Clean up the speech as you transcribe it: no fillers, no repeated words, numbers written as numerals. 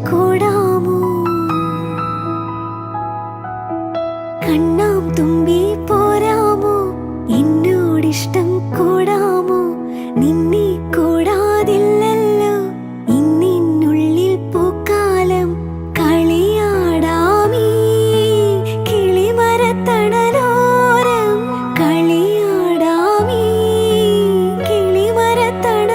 കൂടാമോ? കണ്ണാം തുമ്പി പോരാമോ? എന്നോടിഷ്ടം കൂടാമോ? നിന്നെ കൂടാതില്ലല്ലോ ഇന്നിനുള്ളിൽ പൂക്കാലം. കളിയാടാമീ കിളിമരത്തണലോരം, കളിയാടാമീ കിളിമരത്തണ